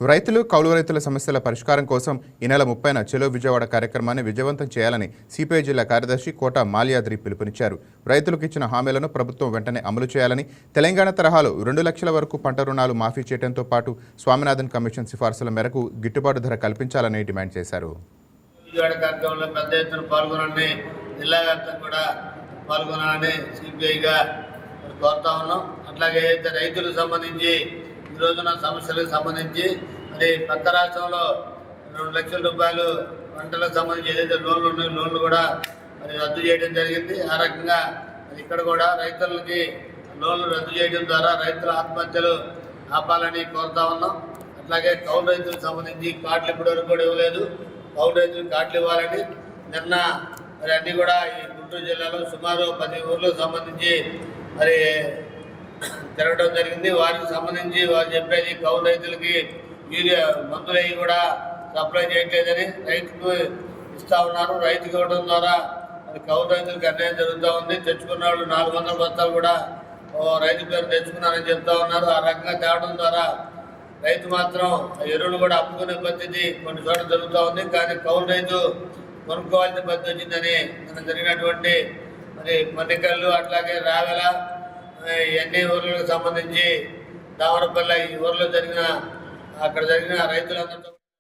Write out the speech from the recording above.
రైతులు కౌలు రైతుల సమస్యల పరిష్కారం కోసం ఈ నెల 30న చెలో విజయవాడ కార్యక్రమాన్ని విజయవంతం చేయాలని సిపిఐ జిల్లా కార్యదర్శి కోట మాల్యాద్రి పిలుపునిచ్చారు. రైతులకు ఇచ్చిన హామీలను ప్రభుత్వం వెంటనే అమలు చేయాలని, తెలంగాణ తరహాలో 2 లక్షల వరకు పంట రుణాలు మాఫీ చేయడంతో పాటు స్వామినాథన్ కమిషన్ సిఫార్సుల మేరకు గిట్టుబాటు ధర కల్పించాలని డిమాండ్ చేశారు. విజయవాడ కార్యక్రమంలో పెద్ద ఎత్తున పాల్గొనాలని, జిల్లా వ్యాప్తంగా కూడా పాల్గొనాలని సిపిఐగా కోరుతా ఉన్నాం. అట్లాగే రైతులకు సంబంధించి ఈ రోజున సమస్యలకు సంబంధించి మరి పక్క రాష్ట్రంలో 2 లక్షల రూపాయలు పంటలకు సంబంధించి ఏదైతే లోన్లు ఉన్నాయో లోన్లు కూడా మరి రద్దు చేయడం జరిగింది. ఆ రకంగా ఇక్కడ కూడా రైతులకి లోన్లు రద్దు చేయడం ద్వారా రైతుల ఆత్మహత్యలు ఆపాలని కోరుతా ఉన్నాం. అట్లాగే కౌలు రైతులకు సంబంధించి కార్డులు ఇప్పటివరకు కూడా ఇవ్వలేదు. కౌలు రైతులకు కార్డులు ఇవ్వాలని నిన్న మరి అన్నీ కూడా ఈ గుంటూరు జిల్లాలో సుమారు 10 ఊర్లకు సంబంధించి మరి తిరగడం జరిగింది. వారికి సంబంధించి వారు చెప్పేది కౌలు రైతులకి యూరియా మందులు అవి కూడా సప్లై చేయట్లేదని రైతుకు ఇస్తూ ఉన్నారు. రైతుకి ఇవ్వడం ద్వారా అది కౌలు రైతులకు అన్యాయం జరుగుతూ ఉంది. తెచ్చుకున్న వాళ్ళు 400 బస్తాలు కూడా రైతు పేరు తెచ్చుకున్నారని చెప్తా ఉన్నారు. ఆ రకంగా తేవడం ద్వారా రైతు మాత్రం ఎరువులు కూడా అమ్ముకునే పరిస్థితి కొన్ని చోట్ల జరుగుతూ ఉంది. కానీ కౌలు రైతు కొనుక్కోవాల్సిన పరిస్థితి వచ్చిందని మనం జరిగినటువంటి మరి మన్నికల్లు అట్లాగే రావెల ఇవన్నీ ఊర్లకు సంబంధించి దామరపల్లి ఈ ఊర్లో అక్కడ జరిగిన రైతులందరితో